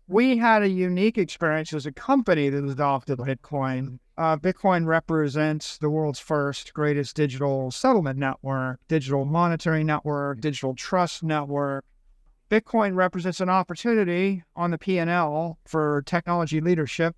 We had a unique experience as a company that adopted Bitcoin. Bitcoin represents the world's first, greatest digital settlement network, digital monetary network, digital trust network. Bitcoin represents an opportunity on the P&L for technology leadership,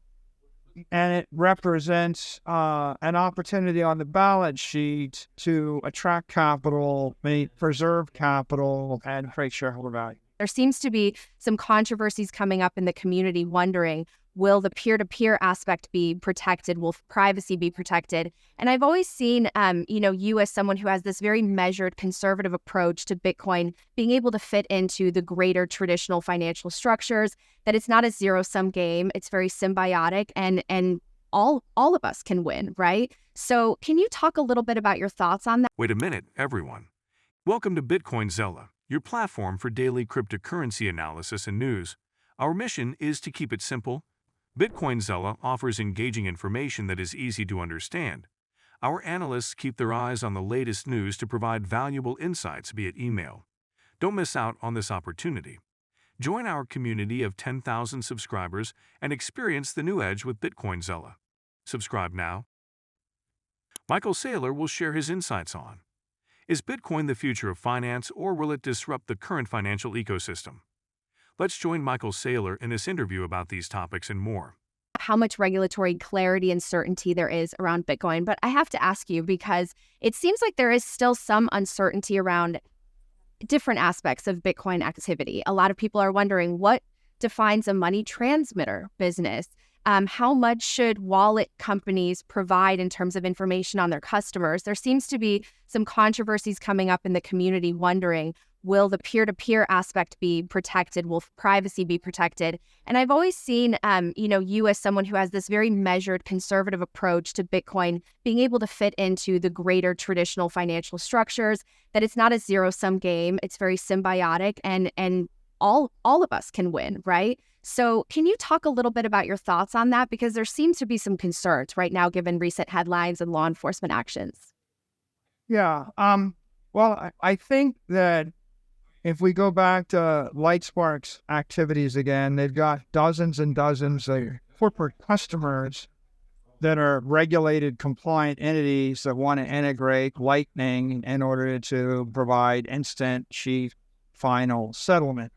and it represents an opportunity on the balance sheet to attract capital, preserve capital, and create shareholder value. There seems to be some controversies coming up in the community wondering, will the peer-to-peer aspect be protected? Will privacy be protected? And I've always seen, you as someone who has this very measured, conservative approach to Bitcoin, being able to fit into the greater traditional financial structures, that it's not a zero-sum game. It's very symbiotic, and all of us can win, right? So can you talk a little bit about your thoughts on that? Wait a minute, everyone. Welcome to Bitcoinzilla, your platform for daily cryptocurrency analysis and news. Our mission is to keep it simple. Bitcoinzilla offers engaging information that is easy to understand. Our analysts keep their eyes on the latest news to provide valuable insights via email. Don't miss out on this opportunity. Join our community of 10,000 subscribers and experience the new edge with Bitcoinzilla. Subscribe now. Michael Saylor will share his insights on: is Bitcoin the future of finance, or will it disrupt the current financial ecosystem? Let's join Michael Saylor in this interview about these topics and more. How much regulatory clarity and certainty there is around Bitcoin. But I have to ask you, because it seems like there is still some uncertainty around different aspects of Bitcoin activity. A lot of people are wondering, what defines a money transmitter business? How much should wallet companies provide in terms of information on their customers? There seems to be some controversies coming up in the community wondering, will the peer-to-peer aspect be protected? Will privacy be protected? And I've always seen, you as someone who has this very measured, conservative approach to Bitcoin, being able to fit into the greater traditional financial structures, that it's not a zero-sum game. It's very symbiotic, and all of us can win, right? So can you talk a little bit about your thoughts on that? Because there seems to be some concerns right now, given recent headlines and law enforcement actions. Yeah. Well, I think that if we go back to LightSpark's activities again, they've got dozens and dozens of corporate customers that are regulated, compliant entities that want to integrate Lightning in order to provide instant, cheap, final settlement.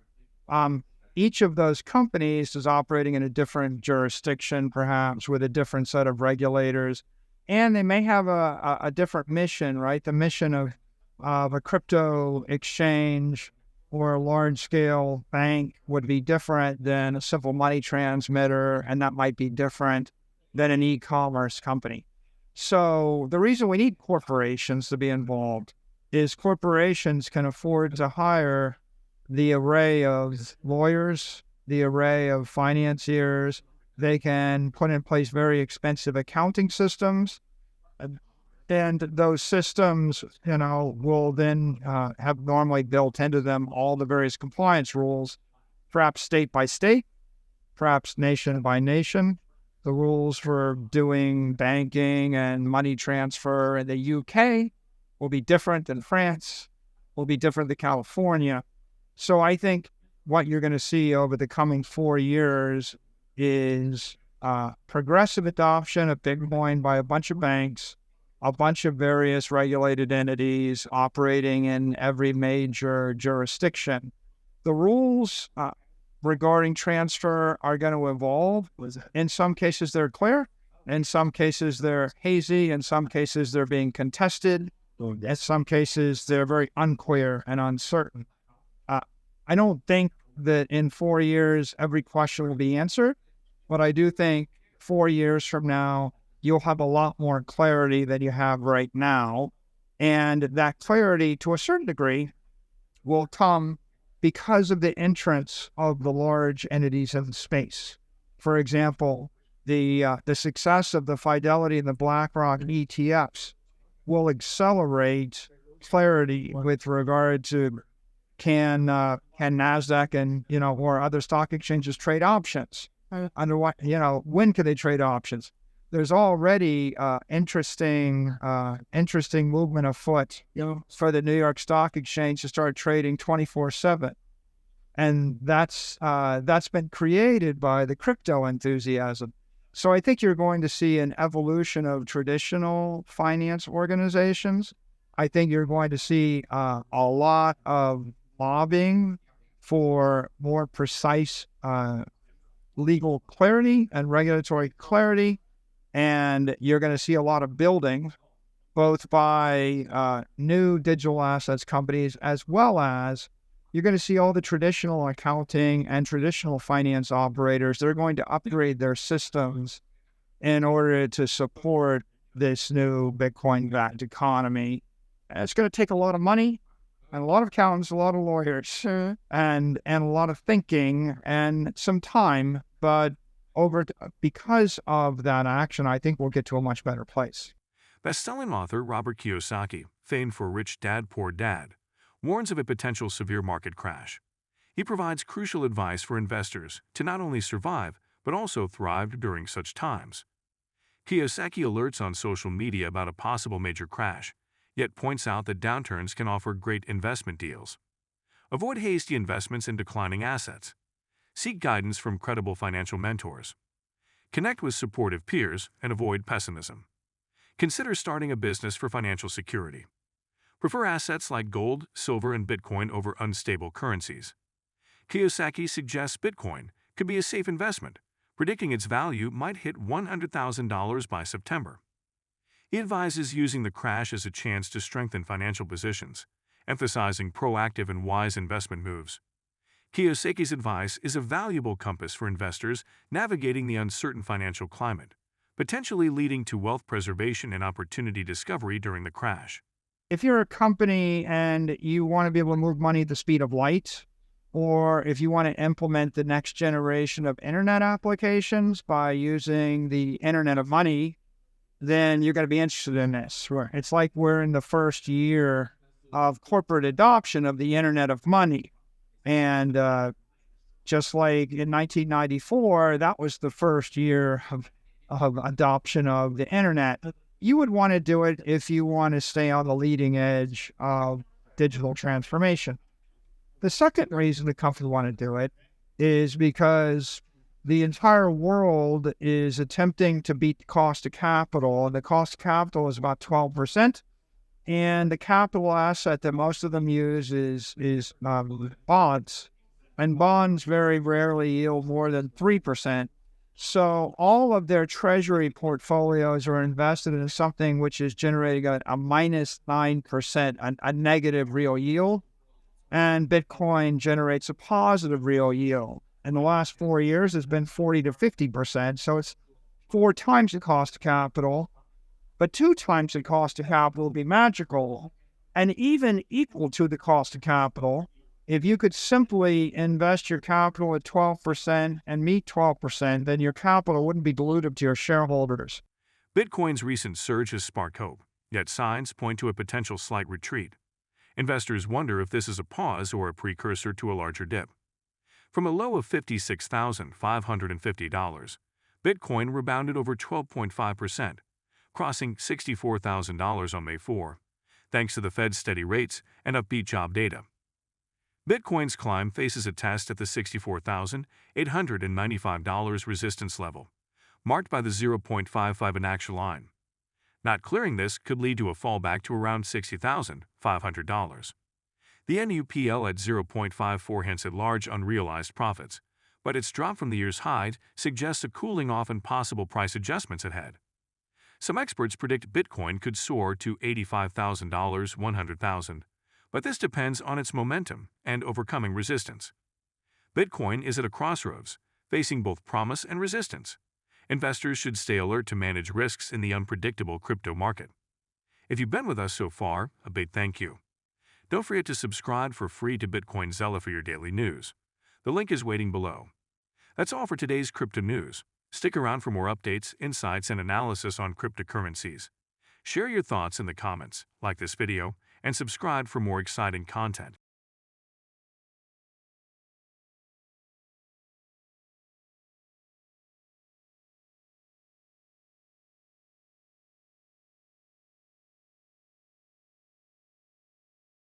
Each of those companies is operating in a different jurisdiction, perhaps with a different set of regulators, and they may have a different mission, right? The mission of a crypto exchange or a large-scale bank would be different than a simple money transmitter, and that might be different than an e-commerce company. So the reason we need corporations to be involved is corporations can afford to hire the array of lawyers, the array of financiers. They can put in place very expensive accounting systems, and those systems, will then have normally built into them all the various compliance rules, perhaps state by state, perhaps nation by nation. The rules for doing banking and money transfer in the UK will be different than France, will be different than California. So I think what you're going to see over the coming 4 years is progressive adoption of Bitcoin by a bunch of banks, a bunch of various regulated entities operating in every major jurisdiction. The rules regarding transfer are going to evolve. In some cases, they're clear. In some cases, they're hazy. In some cases, they're being contested. In some cases, they're very unclear and uncertain. I don't think that in 4 years, every question will be answered, but I do think 4 years from now, you'll have a lot more clarity than you have right now. And that clarity, to a certain degree, will come because of the entrance of the large entities in space. For example, the success of the Fidelity and the BlackRock ETFs will accelerate clarity with regard to can NASDAQ and, or other stock exchanges trade options? Under what, when can they trade options? There's already interesting movement afoot, for the New York Stock Exchange to start trading 24/7. And that's been created by the crypto enthusiasm. So I think you're going to see an evolution of traditional finance organizations. I think you're going to see a lot of lobbying for more precise legal clarity and regulatory clarity. And you're going to see a lot of building, both by new digital assets companies, as well as you're going to see all the traditional accounting and traditional finance operators. They're going to upgrade their systems in order to support this new Bitcoin-backed economy. And it's going to take a lot of money and a lot of accountants, a lot of lawyers, and a lot of thinking and some time. But because of that action, I think we'll get to a much better place. Best-selling author Robert Kiyosaki, famed for Rich Dad, Poor Dad, warns of a potential severe market crash. He provides crucial advice for investors to not only survive, but also thrive during such times. Kiyosaki alerts on social media about a possible major crash, yet points out that downturns can offer great investment deals. Avoid hasty investments in declining assets. Seek guidance from credible financial mentors. Connect with supportive peers and avoid pessimism. Consider starting a business for financial security. Prefer assets like gold, silver, and Bitcoin over unstable currencies. Kiyosaki suggests Bitcoin could be a safe investment, predicting its value might hit $100,000 by September. He advises using the crash as a chance to strengthen financial positions, emphasizing proactive and wise investment moves. Kiyosaki's advice is a valuable compass for investors navigating the uncertain financial climate, potentially leading to wealth preservation and opportunity discovery during the crash. If you're a company and you want to be able to move money at the speed of light, or if you want to implement the next generation of internet applications by using the Internet of Money, then you're going to be interested in this. It's like we're in the first year of corporate adoption of the Internet of Money. And just like in 1994, that was the first year of adoption of the internet. You would want to do it if you want to stay on the leading edge of digital transformation. The second reason the company want to do it is because the entire world is attempting to beat the cost of capital, and the cost of capital is about 12%. And the capital asset that most of them use is bonds. And bonds very rarely yield more than 3%. So all of their treasury portfolios are invested in something which is generating a minus 9%, a negative real yield. And Bitcoin generates a positive real yield. In the last 4 years, it's been 40 to 50%. So it's 4 times the cost of capital. But 2 times the cost of capital would be magical. And even equal to the cost of capital, if you could simply invest your capital at 12% and meet 12%, then your capital wouldn't be dilutive to your shareholders. Bitcoin's recent surge has sparked hope, yet signs point to a potential slight retreat. Investors wonder if this is a pause or a precursor to a larger dip. From a low of $56,550, Bitcoin rebounded over 12.5%, crossing $64,000 on May 4, thanks to the Fed's steady rates and upbeat job data. Bitcoin's climb faces a test at the $64,895 resistance level, marked by the 0.55 in actual line. Not clearing this could lead to a fallback to around $60,500. The NUPL at 0.54 hints at large unrealized profits, but its drop from the year's high suggests a cooling off and possible price adjustments ahead. Some experts predict Bitcoin could soar to $85,000, $100,000, but this depends on its momentum and overcoming resistance. Bitcoin is at a crossroads, facing both promise and resistance. Investors should stay alert to manage risks in the unpredictable crypto market. If you've been with us so far, a big thank you. Don't forget to subscribe for free to Bitcoin Zella for your daily news. The link is waiting below. That's all for today's crypto news. Stick around for more updates, insights, and analysis on cryptocurrencies. Share your thoughts in the comments, like this video, and subscribe for more exciting content.